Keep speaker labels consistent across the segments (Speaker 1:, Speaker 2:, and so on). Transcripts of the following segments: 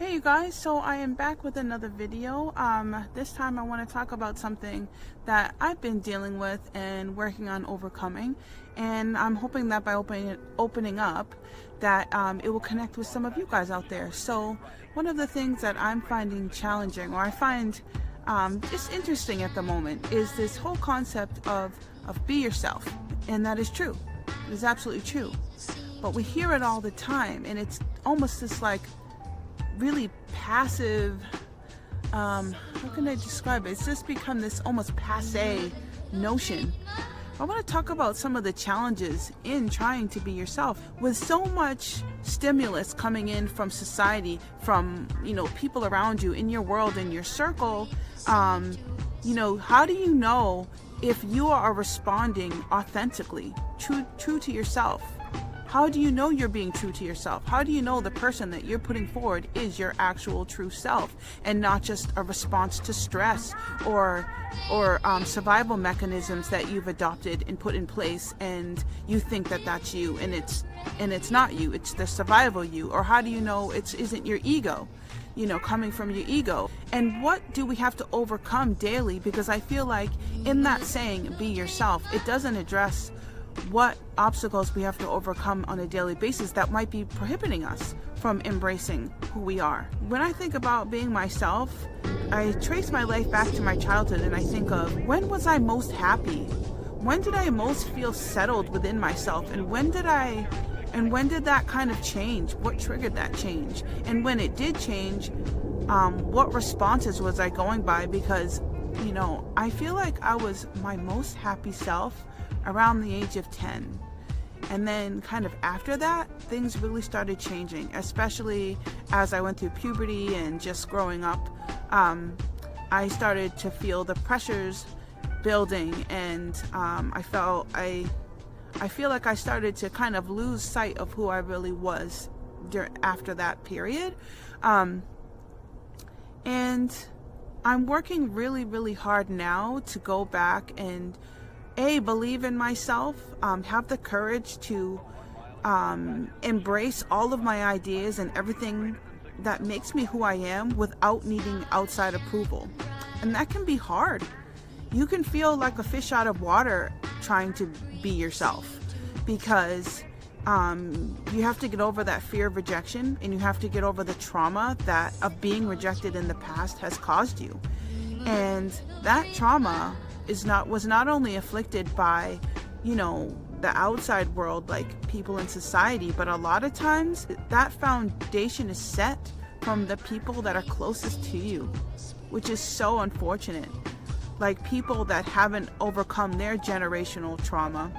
Speaker 1: Hey you guys, so I am back with another video. This time I want to talk about something that I've been dealing with and working on overcoming, and I'm hoping that by opening up that it will connect with some of you guys out there. So one of the things that I'm finding challenging, or I find just interesting at the moment, is this whole concept of be yourself. And that is true. It is absolutely true. But we hear it all the time, and it's almost this like really passive, how can I describe it? It's just become this almost passe notion. I want to talk about some of the challenges in trying to be yourself. With so much stimulus coming in from society, from, people around you, in your world, in your circle, how do you know if you are responding authentically, true to yourself? How do you know you're being true to yourself? How do you know the person that you're putting forward is your actual true self and not just a response to stress or survival mechanisms that you've adopted and put in place, and you think that that's you, and it's not you, it's the survival you? Or how do you know it isn't your ego, coming from your ego? And what do we have to overcome daily? Because I feel like in that saying, be yourself, it doesn't address what obstacles we have to overcome on a daily basis that might be prohibiting us from embracing who we are. When I think about being myself, I trace my life back to my childhood, and I think of, when was I most happy? When did I most feel settled within myself? And when did that kind of change? What triggered that change? And when it did change, what responses was I going by? Because, I feel like I was my most happy self around the age of 10. And then kind of after that, things really started changing, especially as I went through puberty and just growing up. I started to feel the pressures building, and I feel like I started to kind of lose sight of who I really was after that period. And I'm working really, really hard now to go back and believe in myself, have the courage to embrace all of my ideas and everything that makes me who I am without needing outside approval. And that can be hard. You can feel like a fish out of water trying to be yourself, because you have to get over that fear of rejection, and you have to get over the trauma that of being rejected in the past has caused you. And that trauma was not only afflicted by, the outside world, like people in society, but a lot of times that foundation is set from the people that are closest to you, which is so unfortunate. Like people that haven't overcome their generational trauma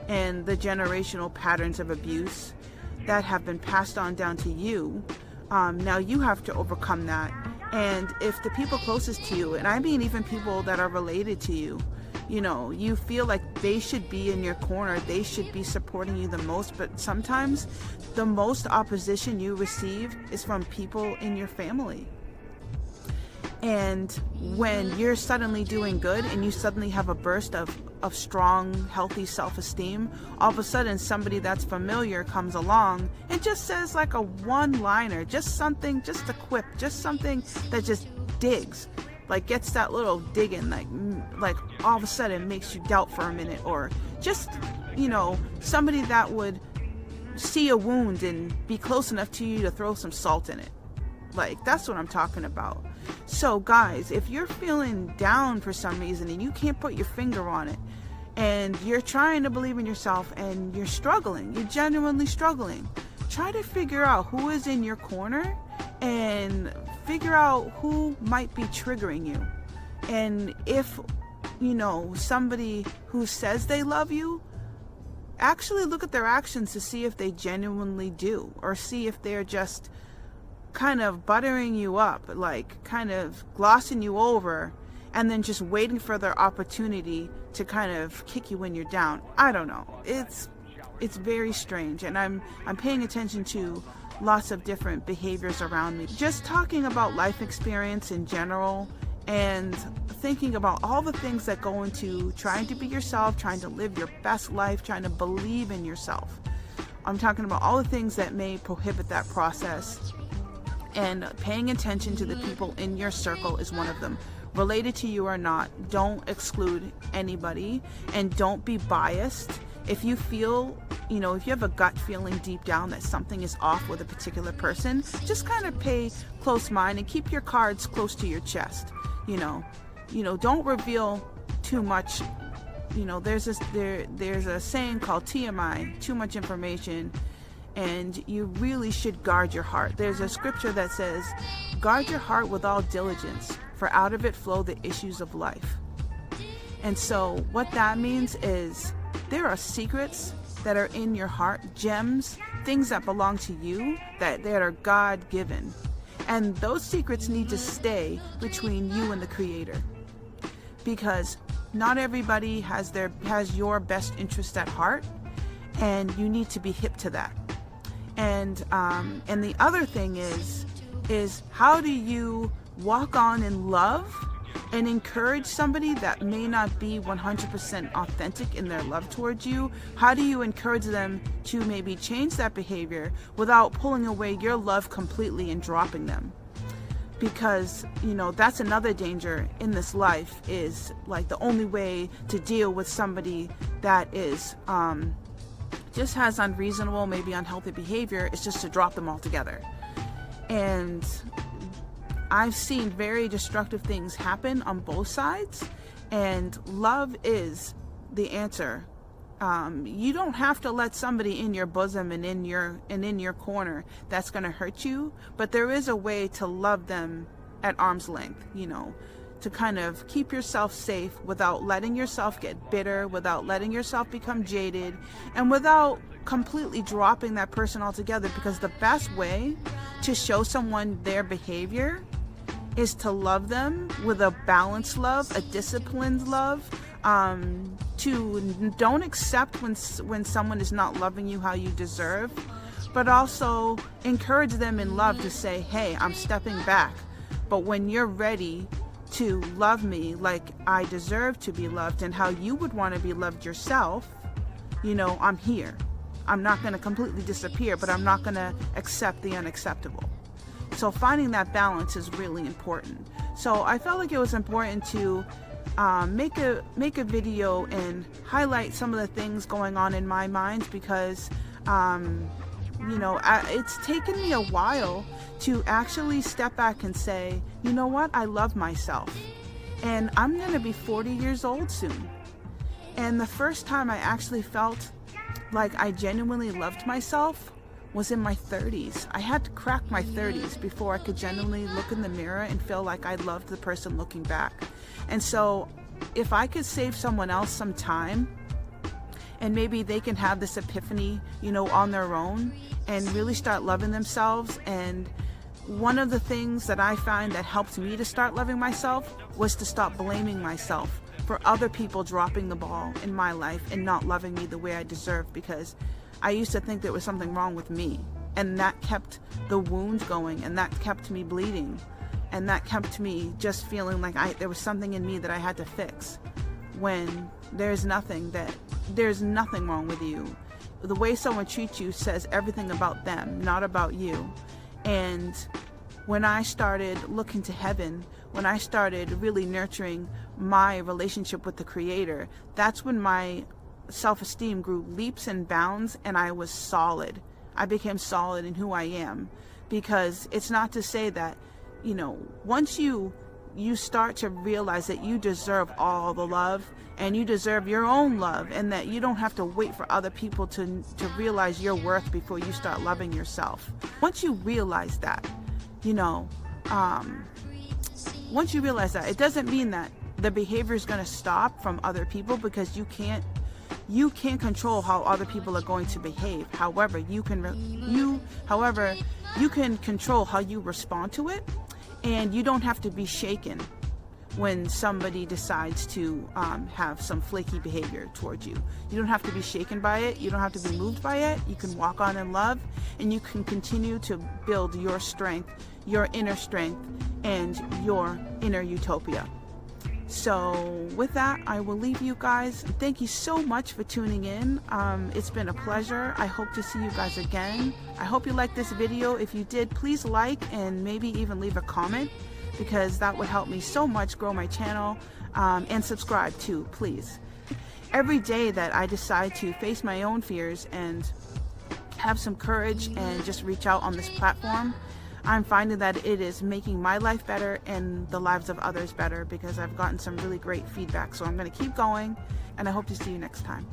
Speaker 1: and the generational patterns of abuse that have been passed on down to you. Now you have to overcome that. And if the people closest to you, and I mean even people that are related to you, you feel like they should be in your corner, they should be supporting you the most, but sometimes the most opposition you receive is from people in your family. And when you're suddenly doing good and you suddenly have a burst of strong, healthy self-esteem, all of a sudden somebody that's familiar comes along and just says like a one-liner, just something, just a quip, just something that just digs, like gets that little dig in, like all of a sudden makes you doubt for a minute, or just, somebody that would see a wound and be close enough to you to throw some salt in it. Like, that's what I'm talking about. So guys, if you're feeling down for some reason and you can't put your finger on it, and you're trying to believe in yourself and you're struggling, you're genuinely struggling, try to figure out who is in your corner and figure out who might be triggering you. And if, somebody who says they love you, actually look at their actions to see if they genuinely do, or see if they're just kind of buttering you up, like kind of glossing you over, and then just waiting for their opportunity to kind of kick you when you're down. I don't know. It's very strange, and I'm paying attention to lots of different behaviors around me. Just talking about life experience in general, and thinking about all the things that go into trying to be yourself, trying to live your best life, trying to believe in yourself. I'm talking about all the things that may prohibit that process. And paying attention to the people in your circle is one of them. Related to you or not, don't exclude anybody, and don't be biased. If you feel, if you have a gut feeling deep down that something is off with a particular person, just kind of pay close mind and keep your cards close to your chest. Don't reveal too much. There's a saying called TMI, too much information, and you really should guard your heart. There's a scripture that says, guard your heart with all diligence, for out of it flow the issues of life. And so what that means is there are secrets that are in your heart, gems, things that belong to you that are God-given. And those secrets need to stay between you and the Creator, because not everybody has your best interest at heart, and you need to be hip to that. And the other thing is how do you walk on in love and encourage somebody that may not be 100% authentic in their love towards you? How do you encourage them to maybe change that behavior without pulling away your love completely and dropping them? Because, that's another danger in this life, is like the only way to deal with somebody that is just has unreasonable, maybe unhealthy behavior, is just to drop them altogether. And I've seen very destructive things happen on both sides, and love is the answer. You don't have to let somebody in your bosom and in your corner that's going to hurt you, but there is a way to love them at arm's length, to kind of keep yourself safe without letting yourself get bitter, without letting yourself become jaded, and without completely dropping that person altogether. Because the best way to show someone their behavior is to love them with a balanced love, a disciplined love. Don't accept when someone is not loving you how you deserve, but also encourage them in love to say, hey, I'm stepping back, but when you're ready to love me like I deserve to be loved and how you would want to be loved yourself, I'm here. I'm not going to completely disappear, but I'm not going to accept the unacceptable. So finding that balance is really important. So I felt like it was important to make a video and highlight some of the things going on in my mind, because it's taken me a while to actually step back and say, you know what, I love myself. And I'm going to be 40 years old soon. And the first time I actually felt like I genuinely loved myself was in my 30s. I had to crack my 30s before I could genuinely look in the mirror and feel like I loved the person looking back. And so if I could save someone else some time, and maybe they can have this epiphany, on their own, and really start loving themselves. And one of the things that I find that helped me to start loving myself was to stop blaming myself for other people dropping the ball in my life and not loving me the way I deserved, because I used to think there was something wrong with me, and that kept the wound going, and that kept me bleeding, and that kept me just feeling like there was something in me that I had to fix, when there's nothing wrong with you. The way someone treats you says everything about them, not about you. And when I started looking to heaven, when I started really nurturing my relationship with the Creator, that's when my self-esteem grew leaps and bounds, and I was solid. I became solid in who I am. Because it's not to say that, once you start to realize that you deserve all the love, and you deserve your own love, and that you don't have to wait for other people to realize your worth before you start loving yourself. Once you realize that, once you realize that, it doesn't mean that the behavior is going to stop from other people, because you can't control how other people are going to behave. However, you can control how you respond to it, and you don't have to be shaken when somebody decides to have some flaky behavior towards you. You don't have to be shaken by it. You don't have to be moved by it. You can walk on in love, and you can continue to build your strength, your inner strength, and your inner utopia. So with that, I will leave you guys. Thank you so much for tuning in. It's been a pleasure. I hope to see you guys again. I hope you liked this video. If you did, please like and maybe even leave a comment, because that would help me so much grow my channel, and subscribe too, please. Every day that I decide to face my own fears and have some courage and just reach out on this platform, I'm finding that it is making my life better and the lives of others better, because I've gotten some really great feedback. So I'm going to keep going, and I hope to see you next time.